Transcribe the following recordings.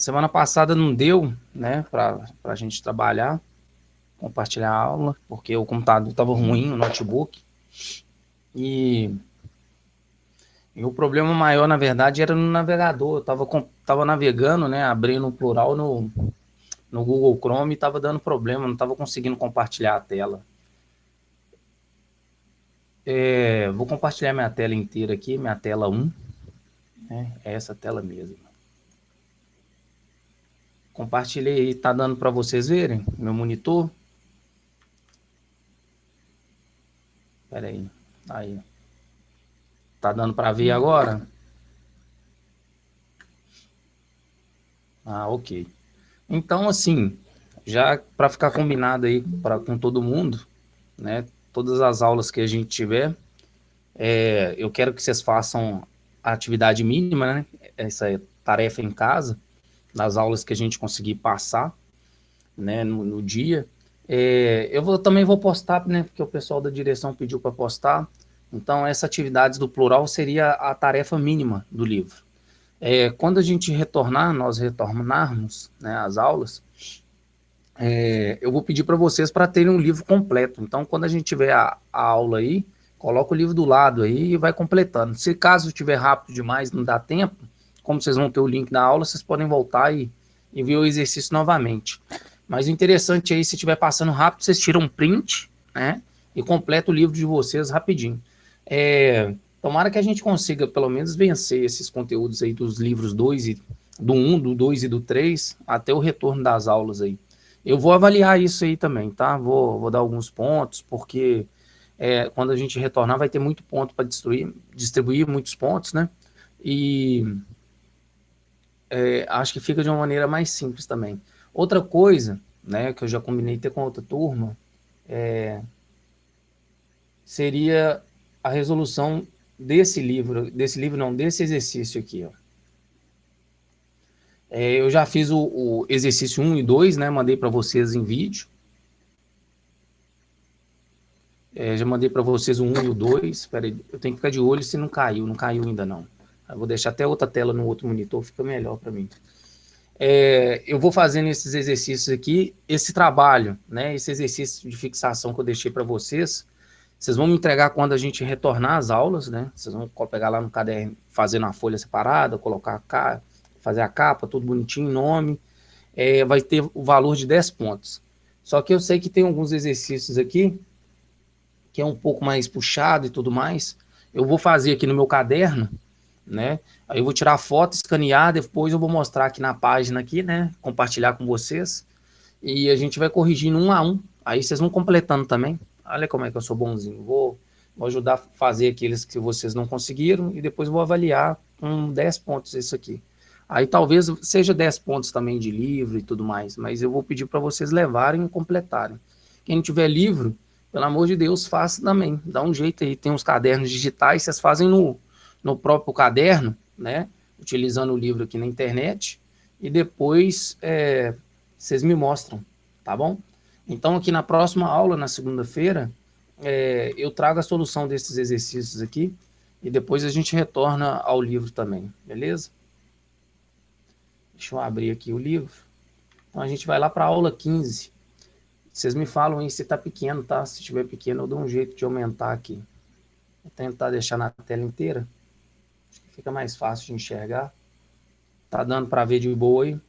Semana passada não deu, né, para a gente trabalhar, compartilhar a aula, porque o computador estava ruim, o notebook. E, e o problema maior, na verdade, era no navegador. Eu tava navegando, né, abrindo o plural no Google Chrome e estava dando problema, não estava conseguindo compartilhar a tela. Vou compartilhar minha tela inteira aqui, minha tela 1, né, é essa tela mesmo. Compartilhei aí, tá dando para vocês verem meu monitor? Pera aí. Tá dando para ver agora? Ah, ok. Então, assim, já para ficar combinado aí com todo mundo, né? Todas as aulas que a gente tiver, eu quero que vocês façam a atividade mínima, né? Essa tarefa em casa, das aulas que a gente conseguir passar, né? No dia. Também vou postar, né? Porque o pessoal da direção pediu para postar. Então, essa atividade do plural seria a tarefa mínima do livro. Quando a gente nós retornarmos, né, as aulas, eu vou pedir para vocês para terem um livro completo. Então, quando a gente tiver a aula aí, coloca o livro do lado aí e vai completando. Se caso tiver rápido demais, não dá tempo, como vocês vão ter o link da aula, vocês podem voltar e ver o exercício novamente. Mas o interessante aí, se estiver passando rápido, vocês tiram um print, né? E completa o livro de vocês rapidinho. Tomara que a gente consiga, pelo menos, vencer esses conteúdos aí dos livros 2, do 1, do 2 e do 3, até o retorno das aulas aí. Eu vou avaliar isso aí também, tá? Vou dar alguns pontos, porque quando a gente retornar vai ter muito ponto para distribuir muitos pontos, né? E acho que fica de uma maneira mais simples também. Outra coisa, né, que eu já combinei ter com outra turma, seria a resolução desse desse exercício aqui, ó. Eu já fiz o exercício 1 e 2, né? Mandei para vocês em vídeo. Já mandei para vocês o 1 e o 2. Espera aí, eu tenho que ficar de olho se não caiu. Não caiu ainda, não. Eu vou deixar até outra tela no outro monitor, fica melhor para mim. Eu vou fazendo esses exercícios aqui, esse trabalho, né? Esse exercício de fixação que eu deixei para vocês. Vocês vão me entregar quando a gente retornar às aulas, né? Vocês vão pegar lá no caderno, fazer na folha separada, colocar fazer a capa, tudo bonitinho, nome. Vai ter o valor de 10 pontos. Só que eu sei que tem alguns exercícios aqui que é um pouco mais puxado e tudo mais. Eu vou fazer aqui no meu caderno, né? Aí eu vou tirar a foto, escanear, depois eu vou mostrar aqui na página aqui, né? Compartilhar com vocês. E a gente vai corrigindo um a um. Aí vocês vão completando também. Olha como é que eu sou bonzinho. Vou ajudar a fazer aqueles que vocês não conseguiram e depois vou avaliar com 10 pontos isso aqui. Aí talvez seja 10 pontos também de livro e tudo mais, mas eu vou pedir para vocês levarem e completarem. Quem não tiver livro, pelo amor de Deus, faça também. Dá um jeito aí. Tem uns cadernos digitais, vocês fazem no próprio caderno, né? Utilizando o livro aqui na internet. E depois vocês me mostram, tá bom? Então, aqui na próxima aula, na segunda-feira, eu trago a solução desses exercícios aqui e depois a gente retorna ao livro também, beleza? Deixa eu abrir aqui o livro. Então, a gente vai lá para a aula 15. Vocês me falam aí se está pequeno, tá? Se estiver pequeno, eu dou um jeito de aumentar aqui. Vou tentar deixar na tela inteira. Acho que fica mais fácil de enxergar. Tá dando para ver de boa aí?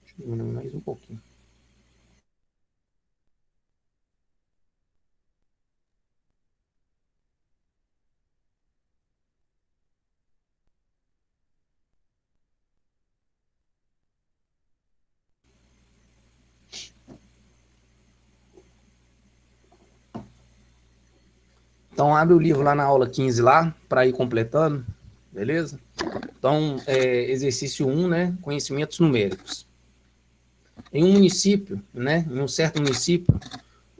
Deixa eu diminuir mais um pouquinho. Então, abre o livro lá na aula 15 lá, para ir completando, beleza? Então, exercício 1, né? Conhecimentos numéricos. Em um município, né? Em um certo município,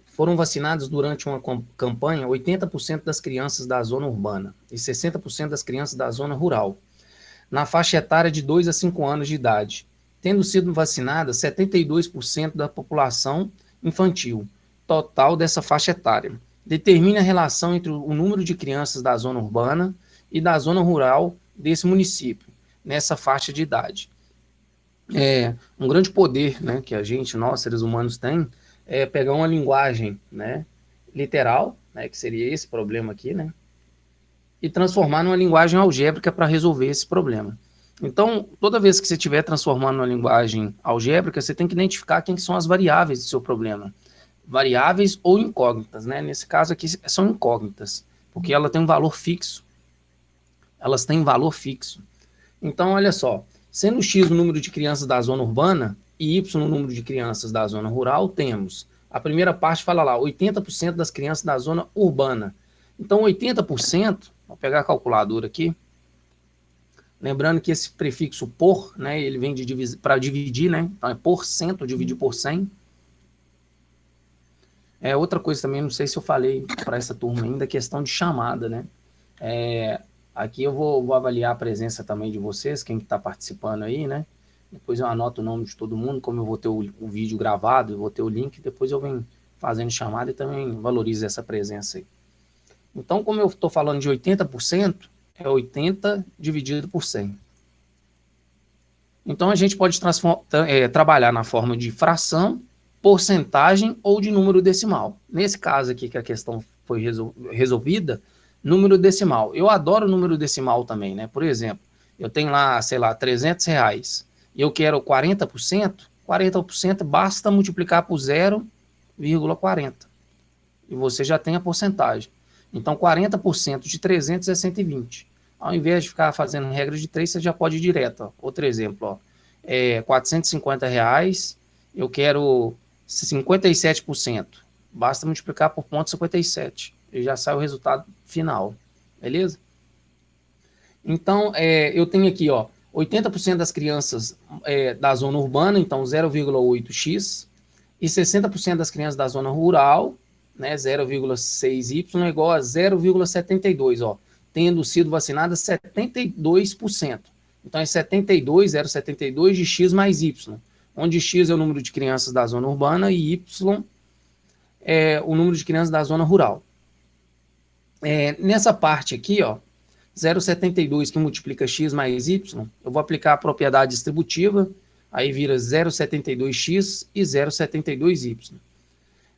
foram vacinados durante uma campanha 80% das crianças da zona urbana e 60% das crianças da zona rural, na faixa etária de 2 a 5 anos de idade, tendo sido vacinadas 72% da população infantil total dessa faixa etária. Determine a relação entre o número de crianças da zona urbana e da zona rural desse município, nessa faixa de idade. Um grande poder, né, que a gente, nós seres humanos, tem, é pegar uma linguagem, né, literal, né, que seria esse problema aqui, né, e transformar numa linguagem algébrica para resolver esse problema. Então, toda vez que você estiver transformando numa linguagem algébrica, você tem que identificar quem que são as variáveis do seu problema. Variáveis ou incógnitas, né? Nesse caso aqui são incógnitas, porque ela tem um valor fixo. Elas têm valor fixo. Então, olha só, sendo X o número de crianças da zona urbana e Y o número de crianças da zona rural, temos. A primeira parte fala lá, 80% das crianças da zona urbana. Então, 80%, vou pegar a calculadora aqui, lembrando que esse prefixo por, né, ele vem para dividir, né, então é porcento, dividir por 100. Outra coisa também, não sei se eu falei para essa turma ainda, questão de chamada, né, aqui eu vou avaliar a presença também de vocês, quem está participando aí, né, depois eu anoto o nome de todo mundo, como eu vou ter o vídeo gravado, eu vou ter o link, depois eu venho fazendo chamada e também valorizo essa presença aí. Então, como eu estou falando de 80%, é 80 dividido por 100. Então, a gente pode trabalhar na forma de fração, porcentagem ou de número decimal. Nesse caso aqui que a questão foi resolvida, número decimal. Eu adoro número decimal também, né? Por exemplo, eu tenho lá, sei lá, R$300 e eu quero 40%, 40% basta multiplicar por 0,40. E você já tem a porcentagem. Então, 40% de 300 é 120. Ao invés de ficar fazendo regra de 3, você já pode ir direto. Ó. Outro exemplo, ó. R$450, eu quero 57%. Basta multiplicar por 0,57. E já sai o resultado final. Beleza? Então, eu tenho aqui, ó, 80% das crianças da zona urbana, então 0,8x, e 60% das crianças da zona rural, né, 0,6y é igual a 0,72, ó, tendo sido vacinadas 72%. Então é 0,72 de x mais y, onde x é o número de crianças da zona urbana e y é o número de crianças da zona rural. Nessa parte aqui, ó, 0,72 que multiplica x mais y, eu vou aplicar a propriedade distributiva, aí vira 0,72x e 0,72y.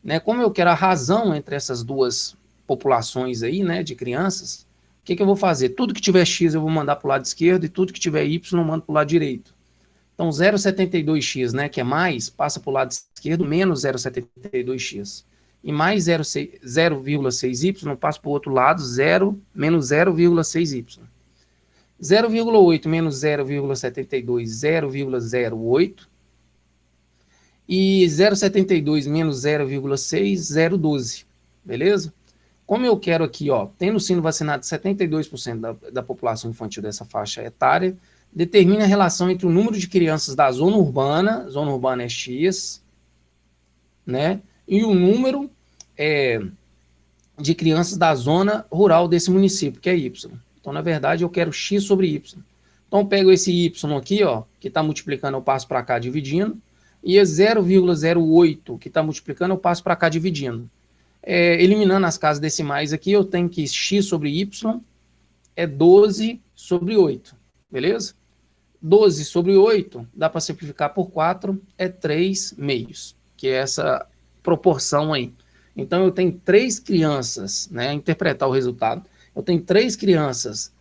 Né, como eu quero a razão entre essas duas populações aí, né, de crianças, o que eu vou fazer? Tudo que tiver x eu vou mandar para o lado esquerdo e tudo que tiver y eu mando para o lado direito. Então 0,72x, né, que é mais, passa para o lado esquerdo, menos 0,72x. E mais 0,6y passa para o outro lado, menos 0,6y. 0,8 menos 0,72, 0,08. E 0,72 menos 0,6, 0,12, beleza? Como eu quero aqui, ó, tendo sido vacinado 72% da população infantil dessa faixa etária, determine a relação entre o número de crianças da zona urbana é X, né, e o número de crianças da zona rural desse município, que é Y. Então, na verdade, eu quero X sobre Y. Então, eu pego esse Y aqui, ó, que está multiplicando, eu passo para cá dividindo, e é 0,08 que está multiplicando, eu passo para cá dividindo. Eliminando as casas decimais aqui, eu tenho que x sobre y é 12 sobre 8, beleza? 12 sobre 8, dá para simplificar por 4, é 3 meios, que é essa proporção aí. Então, eu tenho 3 crianças, né, interpretar o resultado, eu tenho 3 crianças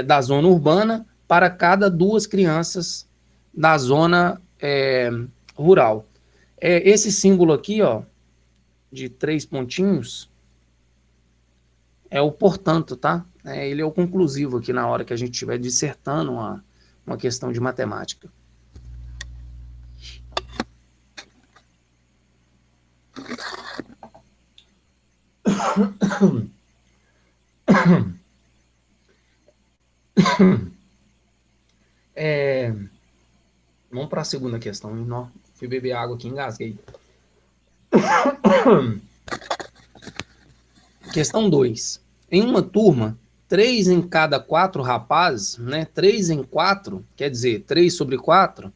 da zona urbana para cada 2 crianças da zona rural. Esse símbolo aqui, ó, de 3 pontinhos, é o portanto, tá? Ele é o conclusivo aqui na hora que a gente estiver dissertando uma questão de matemática. Vamos para a segunda questão. Não, fui beber água aqui, engasguei. Questão 2. Em uma turma, 3 em cada 4 rapazes, né? 3 em 4, quer dizer, 3 sobre 4,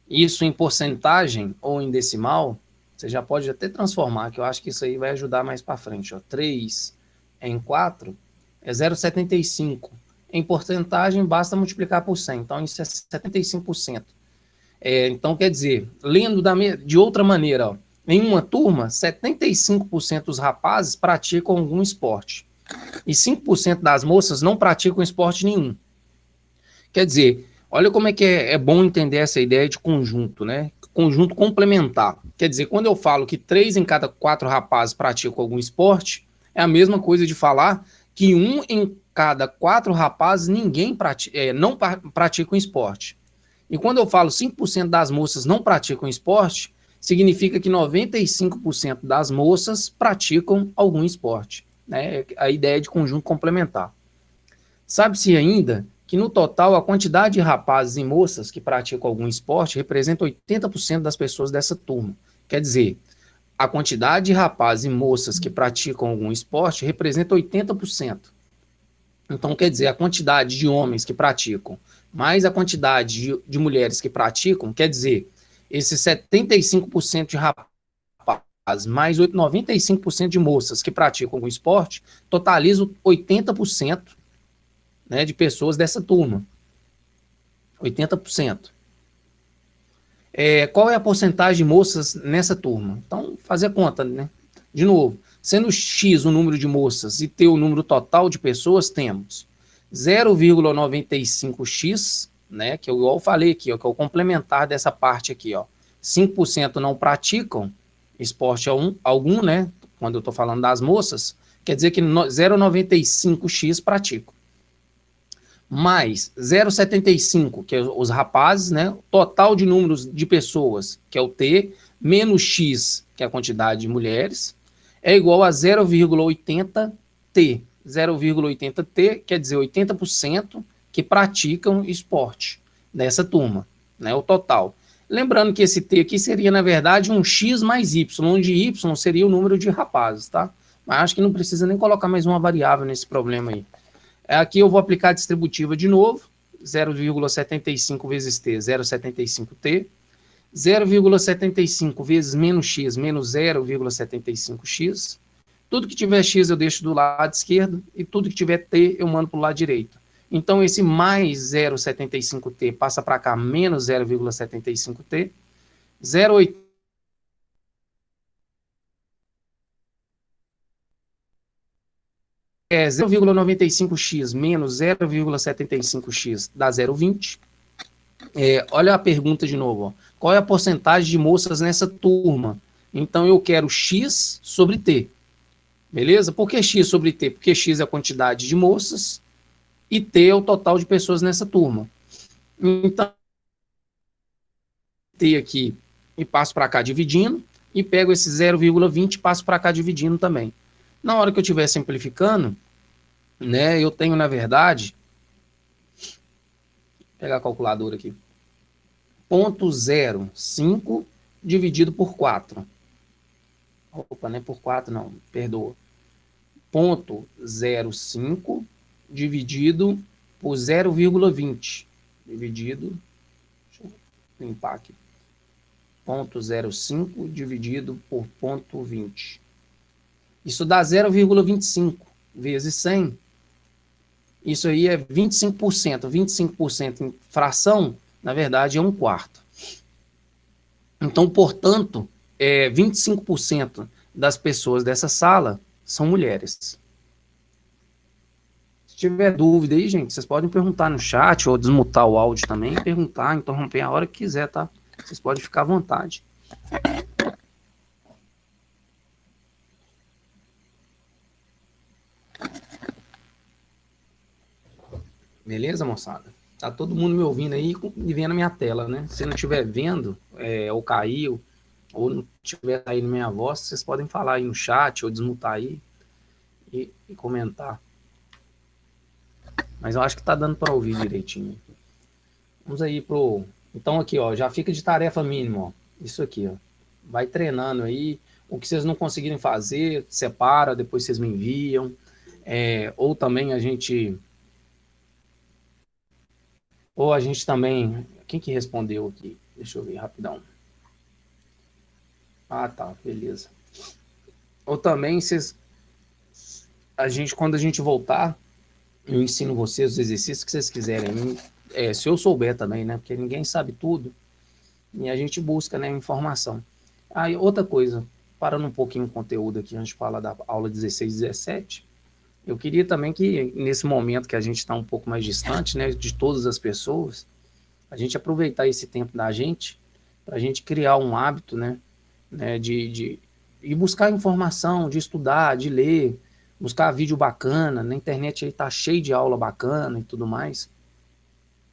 isso em porcentagem ou em decimal, você já pode até transformar, que eu acho que isso aí vai ajudar mais para frente. Ó. 3 em 4 é 0,75. em porcentagem basta multiplicar por 100, então isso é 75%. Então, quer dizer, lendo de outra maneira, ó, em uma turma, 75% dos rapazes praticam algum esporte e 5% das moças não praticam esporte nenhum. Quer dizer, olha como é que é bom entender essa ideia de conjunto, né? Conjunto complementar. Quer dizer, quando eu falo que 3 em cada 4 rapazes praticam algum esporte, é a mesma coisa de falar que 1 em cada 4 rapazes não praticam esporte. E quando eu falo 5% das moças não praticam esporte, significa que 95% das moças praticam algum esporte. Né? A ideia de conjunto complementar. Sabe-se ainda que no total a quantidade de rapazes e moças que praticam algum esporte representa 80% das pessoas dessa turma. Quer dizer, a quantidade de rapazes e moças que praticam algum esporte representa 80%. Então, quer dizer, a quantidade de homens que praticam mais a quantidade de mulheres que praticam, quer dizer, esses 75% de rapazes mais 95% de moças que praticam algum esporte, totalizam 80%, né, de pessoas dessa turma. 80%. Qual é a porcentagem de moças nessa turma? Então, fazer a conta, né? De novo, sendo X o número de moças e T o número total de pessoas, temos 0,95x, né? Que eu igual falei aqui, ó, que é o complementar dessa parte aqui, ó. 5% não praticam esporte algum, né? Quando eu estou falando das moças, quer dizer que 0,95x praticam. Mais 0,75, que é os rapazes, né? Total de números de pessoas, que é o T, menos X, que é a quantidade de mulheres, é igual a 0,80T. 0,80T quer dizer 80% que praticam esporte nessa turma, né? O total. Lembrando que esse T aqui seria, na verdade, um X mais Y, onde Y seria o número de rapazes, tá? Mas acho que não precisa nem colocar mais uma variável nesse problema aí. Aqui eu vou aplicar a distributiva de novo, 0,75 vezes t, 0,75t, 0,75 vezes menos x, menos 0,75x. Tudo que tiver x eu deixo do lado esquerdo e tudo que tiver t eu mando para o lado direito. Então esse mais 0,75t passa para cá, menos 0,75t, 0,80 0,95x menos 0,75x dá 0,20. Olha a pergunta de novo. Ó. Qual é a porcentagem de moças nessa turma? Então eu quero x sobre t. Beleza? Por que x sobre t? Porque x é a quantidade de moças e t é o total de pessoas nessa turma. Então, t aqui e passo para cá dividindo e pego esse 0,20 e passo para cá dividindo também. Na hora que eu estiver simplificando, né, eu tenho, na verdade, vou pegar a calculadora aqui, 0,05 dividido por 4. Opa, não é por 4 não, perdoa. 0,05 dividido por 0,20 dividido, deixa eu limpar aqui, 0,05 dividido por 0,20. Isso dá 0,25 vezes 100. Isso aí é 25%. 25% em fração, na verdade, é 1/4. Então, portanto, 25% das pessoas dessa sala são mulheres. Se tiver dúvida aí, gente, vocês podem perguntar no chat ou desmutar o áudio também, perguntar, interromper a hora que quiser, tá? Vocês podem ficar à vontade. Beleza, moçada? Tá todo mundo me ouvindo aí e vendo a minha tela, né? Se não estiver vendo, ou caiu, ou não estiver aí na minha voz, vocês podem falar aí no chat ou desmutar aí e comentar. Mas eu acho que tá dando para ouvir direitinho. Vamos aí pro... Então aqui, ó, já fica de tarefa mínima, ó. Isso aqui, ó. Vai treinando aí. O que vocês não conseguirem fazer, separa, depois vocês me enviam. Ou também a gente... Ou a gente também... Quem que respondeu aqui? Deixa eu ver rapidão. Ah, tá, beleza. Ou também vocês... quando a gente voltar, eu ensino vocês os exercícios que vocês quiserem. Se eu souber também, né? Porque ninguém sabe tudo. E a gente busca, né, informação. Aí, outra coisa, parando um pouquinho o conteúdo aqui, antes de falar da aula 16 e 17, eu queria também que, nesse momento que a gente está um pouco mais distante, né, de todas as pessoas, a gente aproveitar esse tempo da gente para a gente criar um hábito, né, de ir buscar informação, de estudar, de ler, buscar vídeo bacana, na internet aí tá cheio de aula bacana e tudo mais.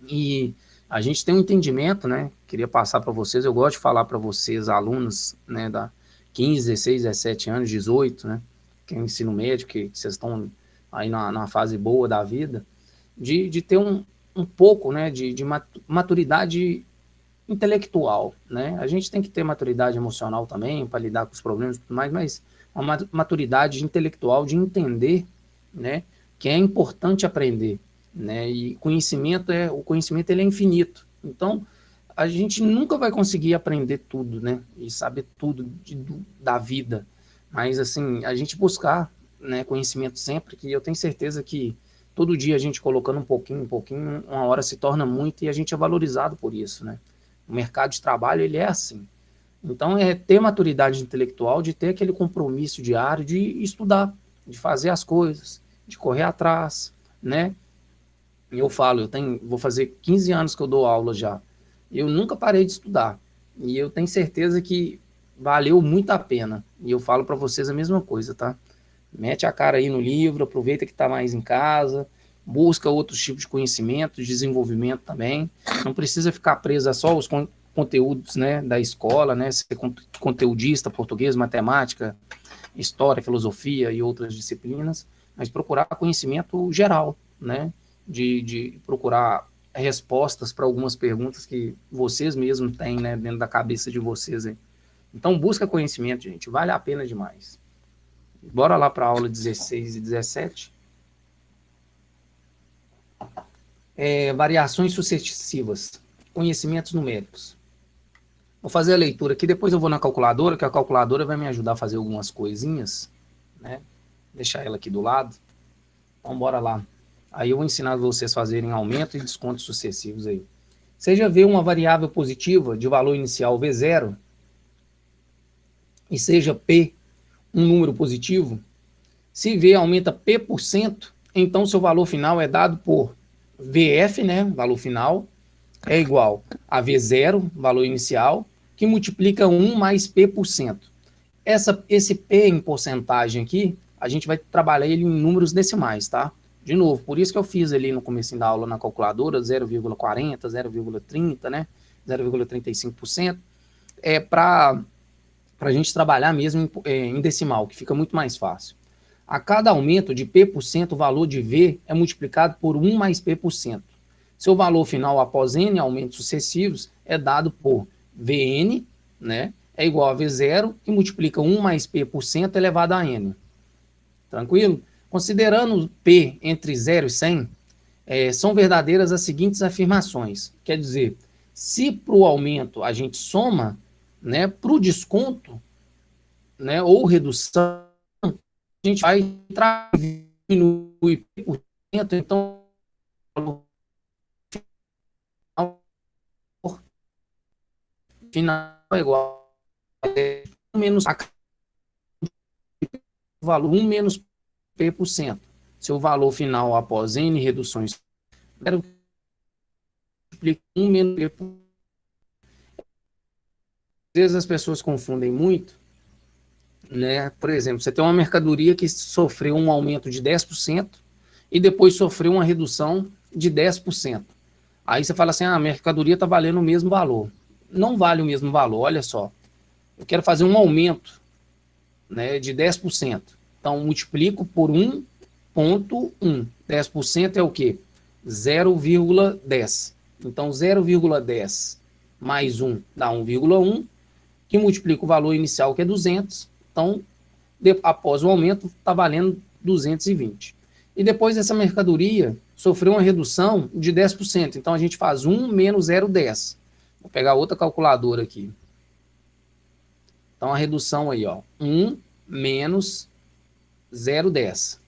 E a gente tem um entendimento, né? Queria passar para vocês, eu gosto de falar para vocês, alunos, né, da 15, 16, 17 anos, 18, né? Que é ensino médio, que vocês estão aí na fase boa da vida, de ter um pouco, né, de maturidade intelectual, né? A gente tem que ter maturidade emocional também para lidar com os problemas e tudo mais, mas uma maturidade intelectual de entender, né, que é importante aprender, né? E o conhecimento ele é infinito. Então, a gente nunca vai conseguir aprender tudo, né? E saber tudo da vida. Mas assim, a gente buscar, né, conhecimento sempre, que eu tenho certeza que todo dia a gente colocando um pouquinho, uma hora se torna muito e a gente é valorizado por isso, né? O mercado de trabalho, ele é assim. Então, é ter maturidade intelectual, de ter aquele compromisso diário de estudar, de fazer as coisas, de correr atrás, né? E eu falo, vou fazer 15 anos que eu dou aula já. Eu nunca parei de estudar. E eu tenho certeza que valeu muito a pena. E eu falo para vocês a mesma coisa, tá? Mete a cara aí no livro, aproveita que está mais em casa, busca outros tipos de conhecimento, de desenvolvimento também. Não precisa ficar preso a só os conteúdos, né, da escola, né, ser conteudista, português, matemática, história, filosofia e outras disciplinas, mas procurar conhecimento geral, né, de procurar respostas para algumas perguntas que vocês mesmos têm, né, dentro da cabeça de vocês aí. Então, busca conhecimento, gente, vale a pena demais. Bora lá para a aula 16 e 17. Variações sucessivas, conhecimentos numéricos. Vou fazer a leitura aqui, depois eu vou na calculadora, que a calculadora vai me ajudar a fazer algumas coisinhas, né? Deixar ela aqui do lado. Então, bora lá. Aí eu vou ensinar vocês a fazerem aumento e descontos sucessivos aí. Seja V uma variável positiva de valor inicial V0 e seja P um número positivo, se V aumenta P%, então seu valor final é dado por VF, né, valor final, é igual a V0, valor inicial, que multiplica 1 mais P%. Esse P em porcentagem aqui, a gente vai trabalhar ele em números decimais, tá? De novo, por isso que eu fiz ali no começo da aula na calculadora 0,40, 0,30, né? 0,35%, para a gente trabalhar mesmo em decimal, que fica muito mais fácil. A cada aumento de P%, o valor de V é multiplicado por 1 mais P%. Seu valor final após N aumentos sucessivos é dado por Vn, né? É igual a V0, que multiplica 1 mais P% elevado a N. Tranquilo? Considerando P entre 0 e 100, são verdadeiras as seguintes afirmações. Quer dizer, se para o aumento a gente soma, né, para o desconto, né, ou redução, a gente vai diminuir por cento, então final é igual a 1 menos a valor 1 menos P%. Seu valor final após N reduções multiplica 1 menos P%. Às vezes as pessoas confundem muito, né? Por exemplo, você tem uma mercadoria que sofreu um aumento de 10% e depois sofreu uma redução de 10%. Aí você fala assim, a mercadoria está valendo o mesmo valor. Não vale o mesmo valor, olha só. Eu quero fazer um aumento, né, de 10%. Então, multiplico por 1,1. 10% é o quê? 0,10. Então, 0,10 mais 1 dá 1,1, que multiplica o valor inicial, que é 200. Então, após o aumento, está valendo 220. E depois essa mercadoria sofreu uma redução de 10%. Então, a gente faz 1 menos 0,10. Vou pegar outra calculadora aqui. Então, a redução aí, ó, 1 menos 0,10.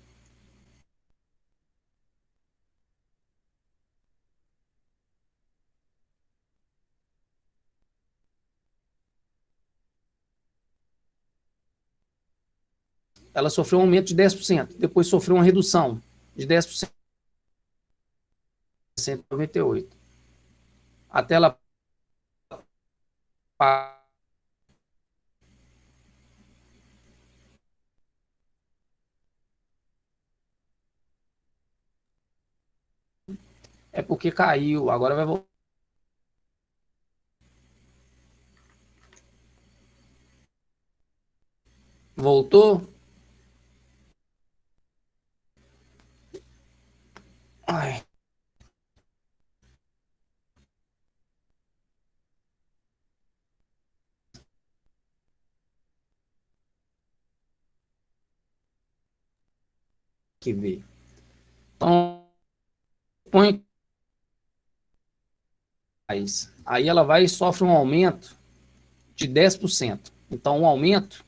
ela sofreu um aumento de 10%, depois sofreu uma redução de 10%, 198. Até ela é porque caiu, agora vai voltar. Voltou? Ai, que ver. Então, põe aí ela vai e sofre um aumento de 10%. Então, o aumento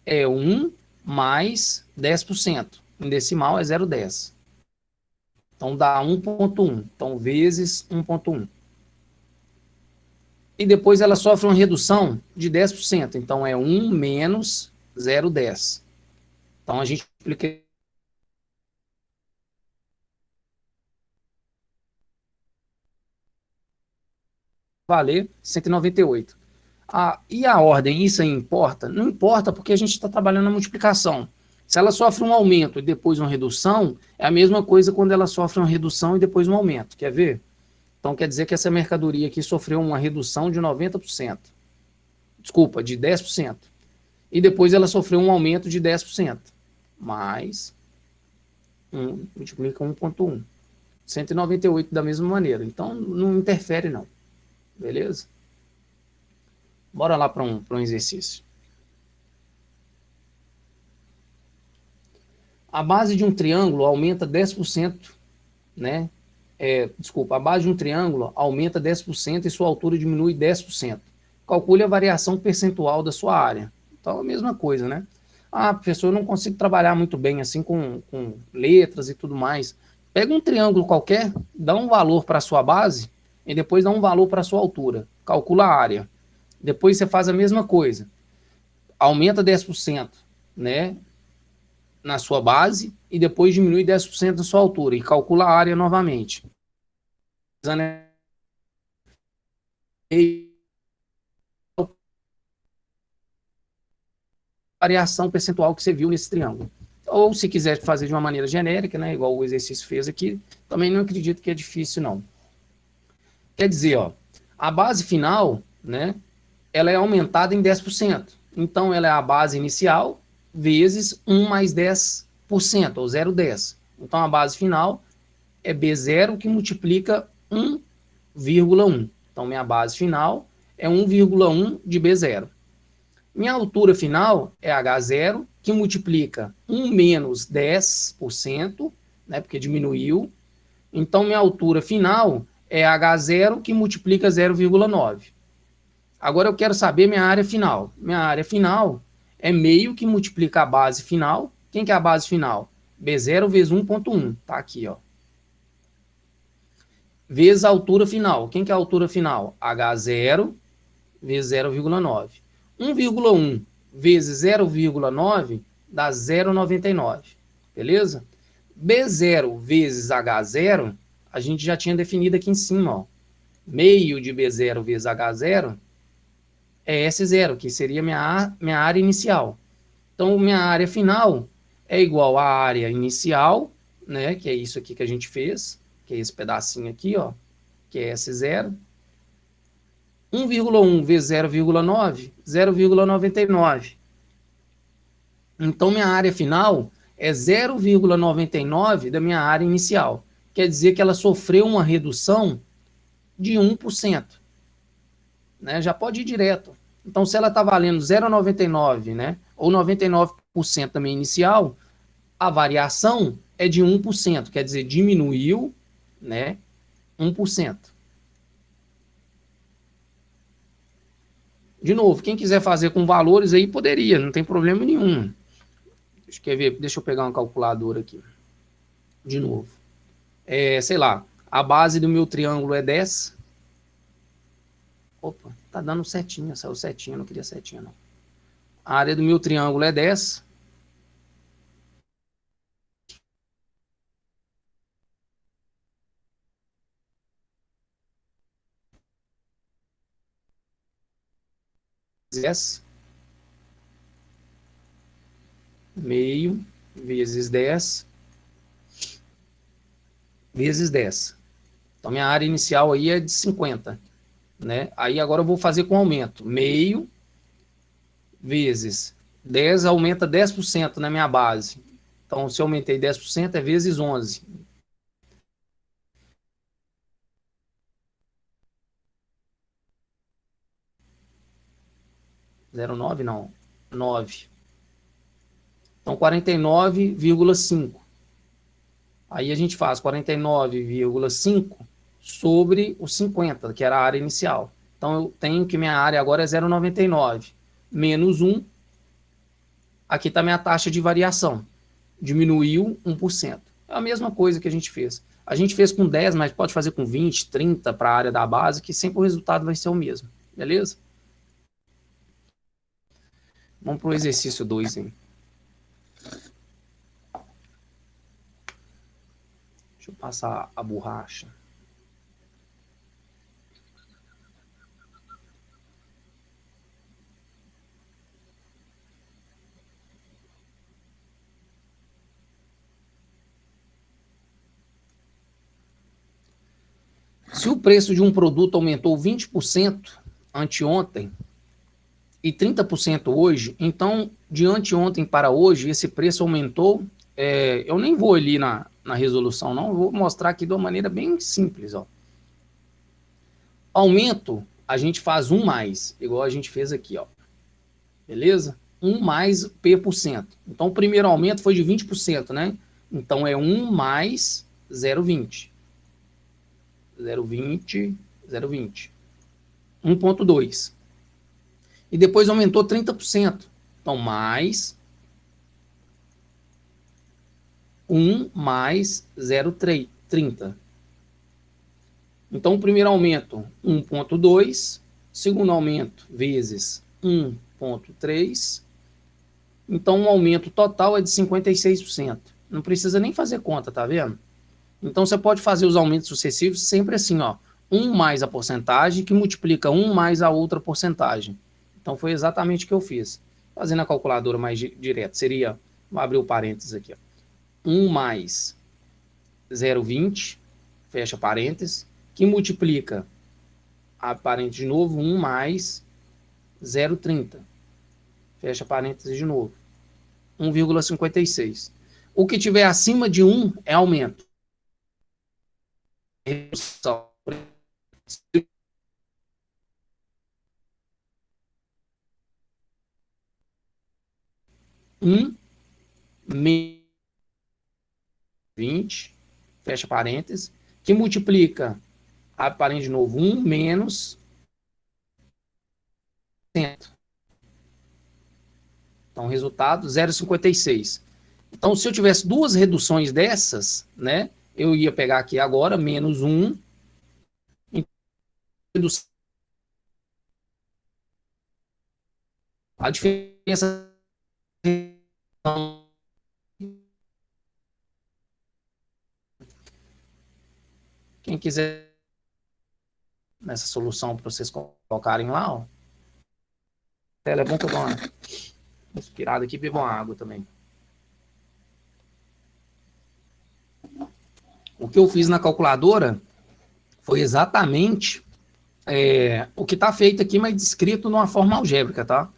é 1 mais 10%. Em decimal é 0,10. Então, dá 1,1. Então, vezes 1,1. E depois ela sofre uma redução de 10%. Então, é 1 menos 0,10. Então, a gente aplica valer 198. E a ordem, isso aí importa? Não importa, porque a gente está trabalhando na multiplicação. Se ela sofre um aumento e depois uma redução, é a mesma coisa quando ela sofre uma redução e depois um aumento. Quer ver? Então, quer dizer que essa mercadoria aqui sofreu uma redução de 90%. Desculpa, de 10%. E depois ela sofreu um aumento de 10%. Mais 1, multiplica 1,1. 198 da mesma maneira. Então, não interfere, não. Beleza? Bora lá para um exercício. A base de um triângulo aumenta 10%, né? A base de um triângulo aumenta 10% e sua altura diminui 10%. Calcule a variação percentual da sua área. Então, é a mesma coisa, né? Professor, eu não consigo trabalhar muito bem assim com letras e tudo mais. Pega um triângulo qualquer, dá um valor para a sua base e depois dá um valor para a sua altura. Calcula a área. Depois você faz a mesma coisa. Aumenta 10%, né, na sua base e depois diminui 10% da sua altura e calcula a área novamente. Variação percentual que você viu nesse triângulo. Ou se quiser fazer de uma maneira genérica, né, igual o exercício fez aqui, também não acredito que é difícil, não. Quer dizer, ó, a base final, né, ela é aumentada em 10%. Então, ela é a base inicial vezes 1 mais 10%, ou 0,10. Então, a base final é B0 que multiplica 1,1. Então, minha base final é 1,1 de B0. Minha altura final é H0, que multiplica 1 menos 10%, né, porque diminuiu. Então, minha altura final é H0, que multiplica 0,9. Agora eu quero saber minha área final. Minha área final é meio que multiplica a base final. Quem que é a base final? B0 vezes 1,1. Tá aqui, ó. Vezes a altura final. Quem que é a altura final? H0 vezes 0,9. 1,1 vezes 0,9 dá 0,99. Beleza? B0 vezes H0, a gente já tinha definido aqui em cima, ó. Meio de B0 vezes H0 é S0, que seria minha área inicial. Então, minha área final é igual à área inicial, né, que é isso aqui que a gente fez, que é esse pedacinho aqui, ó, que é S0. 1,1 vezes 0,9, 0,99. Então, minha área final é 0,99 da minha área inicial. Quer dizer que ela sofreu uma redução de 1%. Né? Já pode ir direto. Então, se ela está valendo 0,99, né, ou 99% da minha inicial, a variação é de 1%, quer dizer, diminuiu, né, 1%. De novo, quem quiser fazer com valores aí, poderia, não tem problema nenhum. Deixa eu pegar uma calculadora aqui. De novo. Sei lá, a base do meu triângulo é 10. Opa, tá dando setinha, saiu setinha, não queria setinha não. A área do meu triângulo é 10. 10, meio, vezes 10, vezes 10. Então, minha área inicial aí é de 50, né? Aí agora eu vou fazer com aumento. Meio vezes 10 aumenta 10% na minha base. Então, se eu aumentei 10%, é vezes 11. Zero nove não, 9. Então, 49,5. Aí a gente faz 49,5 sobre os 50, que era a área inicial. Então, eu tenho que minha área agora é 0,99. Menos 1. Aqui está minha taxa de variação. Diminuiu 1%. É a mesma coisa que a gente fez. A gente fez com 10, mas pode fazer com 20, 30 para a área da base, que sempre o resultado vai ser o mesmo. Beleza? Vamos para o exercício 2, hein? Deixa eu passar a borracha. Se o preço de um produto aumentou 20% anteontem e 30% hoje, então de anteontem para hoje esse preço aumentou. Eu nem vou ali na resolução, não. Eu vou mostrar aqui de uma maneira bem simples. Ó. Aumento, a gente faz 1 mais, igual a gente fez aqui. Ó. Beleza? 1 mais P%. Então o primeiro aumento foi de 20%, né? Então é 1 mais 0,20. 0,20, 0,20. 1,2. E depois aumentou 30%. Então, mais 1 mais 0,30. Então, o primeiro aumento, 1,2. Segundo aumento, vezes 1,3. Então, o aumento total é de 56%. Não precisa nem fazer conta, tá vendo? Então, você pode fazer os aumentos sucessivos sempre assim, ó. 1 mais a porcentagem, que multiplica 1 mais a outra porcentagem. Então, foi exatamente o que eu fiz. Fazendo a calculadora mais direto, seria, vou abrir o parênteses aqui, ó. 1 mais 0,20, fecha parênteses, que multiplica, abre parênteses de novo, 1 mais 0,30, fecha parênteses de novo, 1,56. O que tiver acima de 1 é aumento. Redução. 1 menos 20, fecha parênteses, que multiplica, abre parênteses de novo, 1 menos 100. Então, resultado, 0,56. Então, se eu tivesse duas reduções dessas, né, eu ia pegar aqui agora, menos 1, a diferença. Quem quiser nessa solução para vocês colocarem lá, ó. Ela é bom que eu dou uma inspirada aqui e bebo uma água também. O que eu fiz na calculadora foi exatamente o que está feito aqui, mas descrito numa forma algébrica, tá?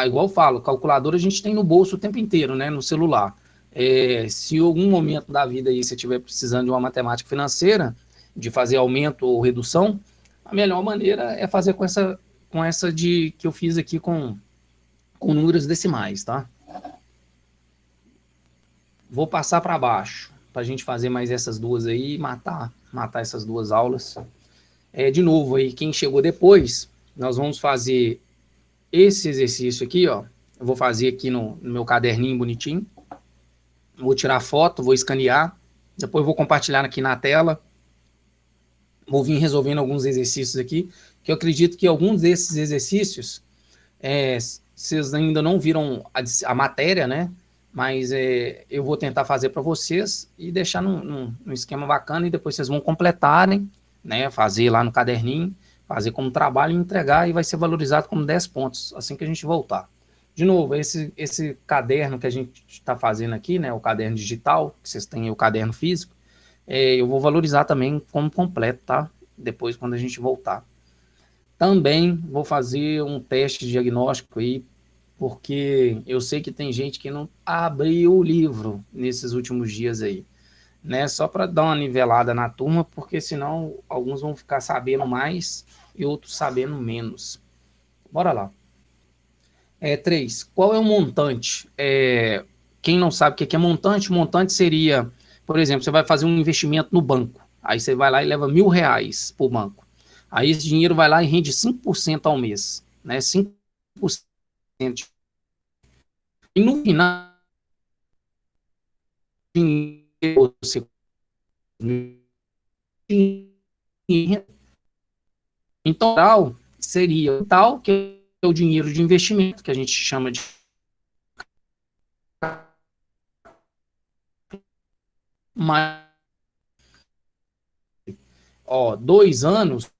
Igual eu falo, calculadora a gente tem no bolso o tempo inteiro, né? No celular. Se em algum momento da vida aí você estiver precisando de uma matemática financeira, de fazer aumento ou redução, a melhor maneira é fazer com essa que eu fiz aqui com números decimais, tá? Vou passar para baixo, para a gente fazer mais essas duas aí e matar essas duas aulas. De novo aí, quem chegou depois, nós vamos fazer esse exercício aqui, ó. Eu vou fazer aqui no meu caderninho bonitinho. Vou tirar foto, vou escanear. Depois vou compartilhar aqui na tela. Vou vir resolvendo alguns exercícios aqui, que eu acredito que alguns desses exercícios, vocês ainda não viram a matéria, né? Mas eu vou tentar fazer para vocês e deixar num esquema bacana e depois vocês vão completarem, né? Fazer lá no caderninho, fazer como trabalho e entregar e vai ser valorizado como 10 pontos assim que a gente voltar. De novo, esse caderno que a gente está fazendo aqui, né, o caderno digital, que vocês têm aí o caderno físico, eu vou valorizar também como completo, tá? Depois, quando a gente voltar. Também vou fazer um teste diagnóstico aí, porque eu sei que tem gente que não abriu o livro nesses últimos dias aí, né? Só para dar uma nivelada na turma, porque senão alguns vão ficar sabendo mais e outros sabendo menos. Bora lá. 3. Qual é o montante? Quem não sabe o que é montante, montante seria, por exemplo, você vai fazer um investimento no banco. Aí você vai lá e leva R$ 1.000 para o banco. Aí esse dinheiro vai lá e rende 5% ao mês. Né? 5%. E no final, você então, tal seria tal que é o dinheiro de investimento, que a gente chama de mais, 2 anos.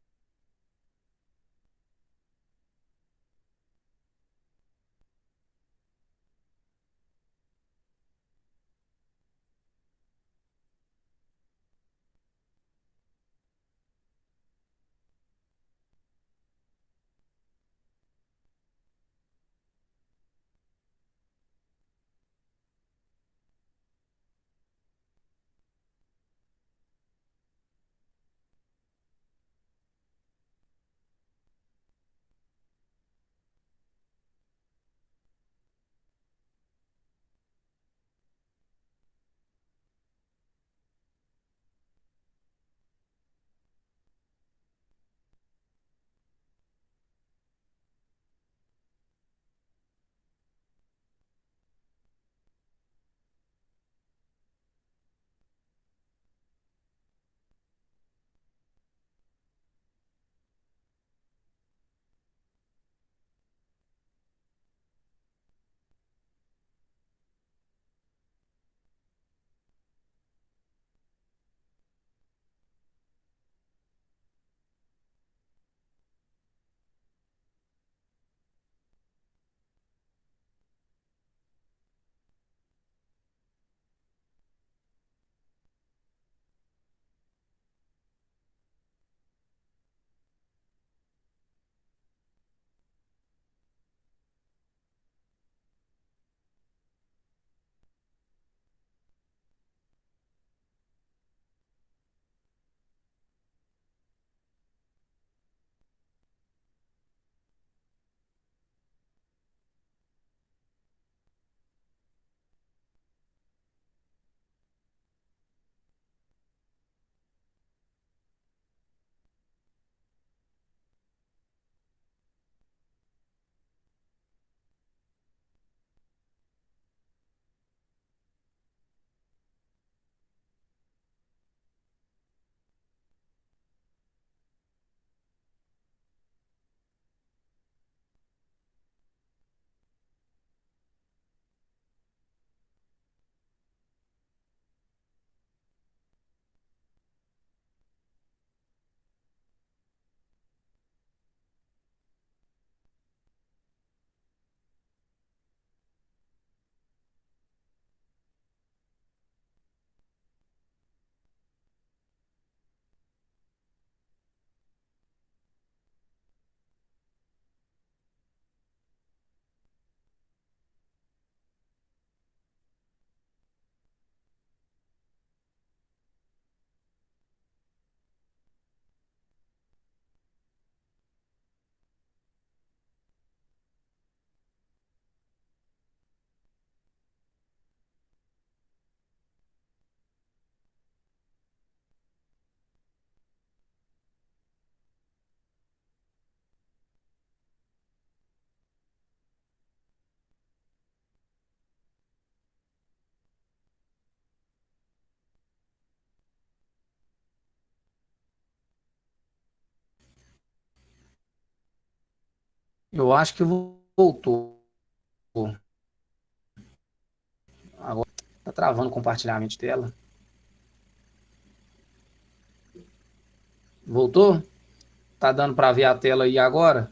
Eu acho que voltou. Agora tá travando o compartilhamento de tela. Voltou? Tá dando para ver a tela aí agora?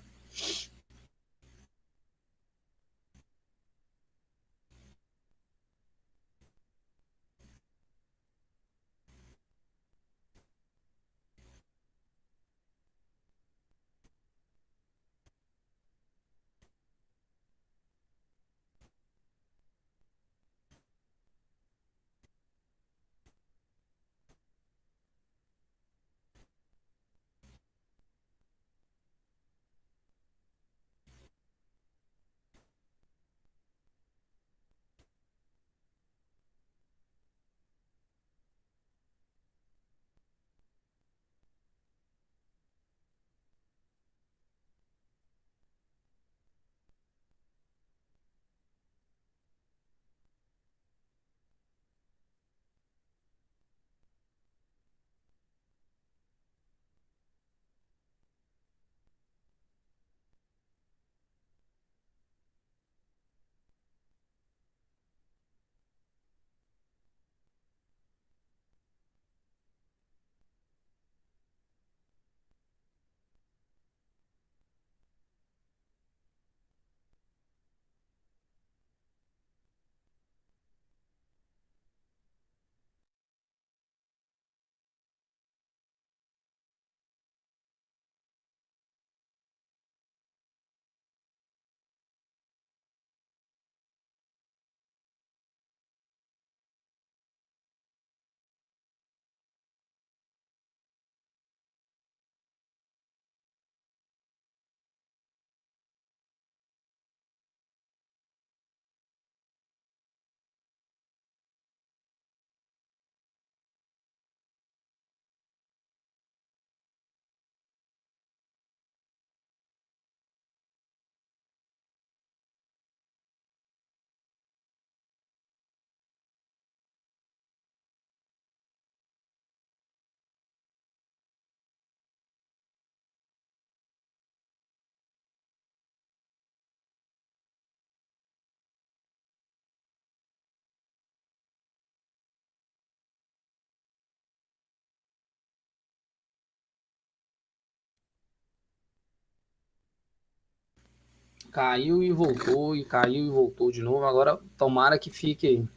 Caiu e voltou, e caiu e voltou de novo. Agora, tomara que fique aí. Deixa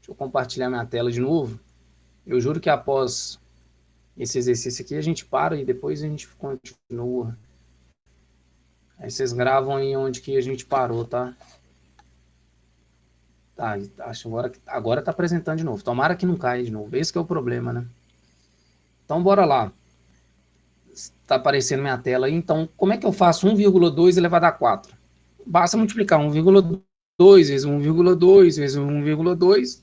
eu compartilhar minha tela de novo. Eu juro que após esse exercício aqui, a gente para e depois a gente continua. Aí vocês gravam aí onde que a gente parou, tá? Tá, acho agora tá apresentando de novo. Tomara que não caia de novo. Esse que é o problema, né? Então, bora lá. Tá aparecendo minha tela aí. Então, como é que eu faço 1,2 elevado a 4? Basta multiplicar 1,2 vezes 1,2 vezes 1,2,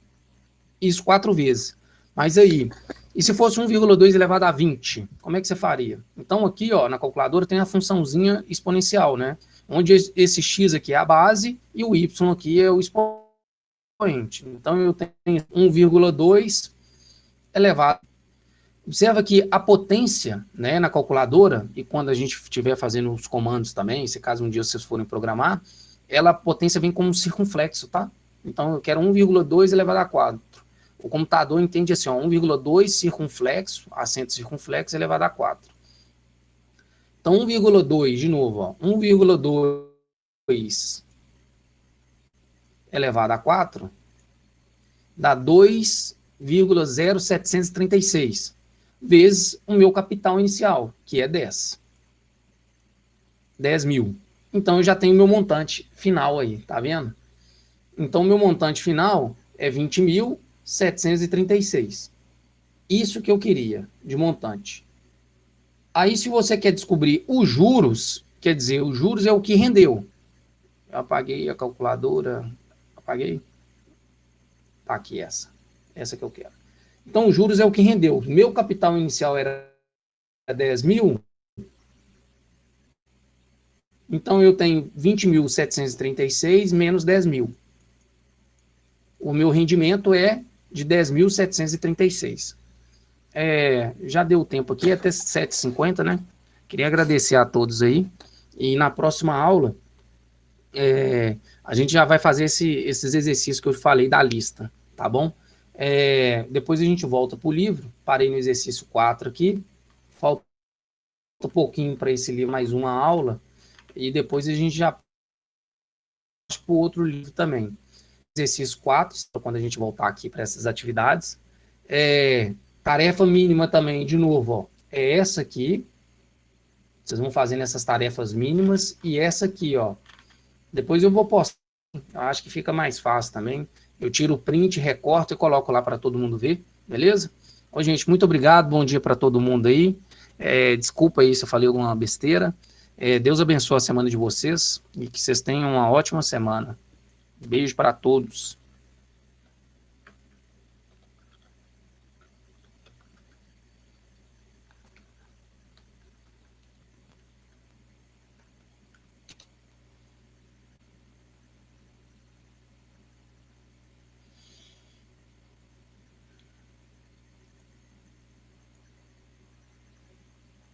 isso 4 vezes. Mas aí, e se fosse 1,2 elevado a 20? Como é que você faria? Então, aqui, ó, na calculadora tem a funçãozinha exponencial, né? Onde esse x aqui é a base e o y aqui é o expoente. Então, eu tenho 1,2 elevado. Observa que a potência, né, na calculadora, e quando a gente estiver fazendo os comandos também, se caso um dia vocês forem programar, a potência vem como um circunflexo, tá? Então eu quero 1,2 elevado a 4. O computador entende assim, 1,2 circunflexo, acento circunflexo elevado a 4. Então 1,2, de novo, ó, 1,2 elevado a 4 dá 2,0736 vezes o meu capital inicial, que é 10 mil. Então eu já tenho meu montante final aí, tá vendo? Então meu montante final é 20.736. Isso que eu queria de montante. Aí se você quer descobrir os juros, quer dizer, os juros é o que rendeu. Eu apaguei a calculadora, apaguei. Tá aqui essa que eu quero. Então os juros é o que rendeu. Meu capital inicial era 10 mil, então eu tenho 20.736 menos 10 mil. O meu rendimento é de 10.736. Já deu tempo aqui, até 7h50, né? Queria agradecer a todos aí. E na próxima aula, a gente já vai fazer esses exercícios que eu falei da lista, tá bom? Depois a gente volta para o livro, parei no exercício 4 aqui, falta um pouquinho para esse livro, mais uma aula, e depois a gente já passa para o outro livro também. Exercício 4, quando a gente voltar aqui para essas atividades. Tarefa mínima também, de novo, ó, é essa aqui. Vocês vão fazendo essas tarefas mínimas, e essa aqui, ó. Depois eu vou postar, eu acho que fica mais fácil também. Eu tiro o print, recorto e coloco lá para todo mundo ver, beleza? Ô, gente, muito obrigado, bom dia para todo mundo aí. Desculpa aí se eu falei alguma besteira. Deus abençoe a semana de vocês e que vocês tenham uma ótima semana. Beijo para todos.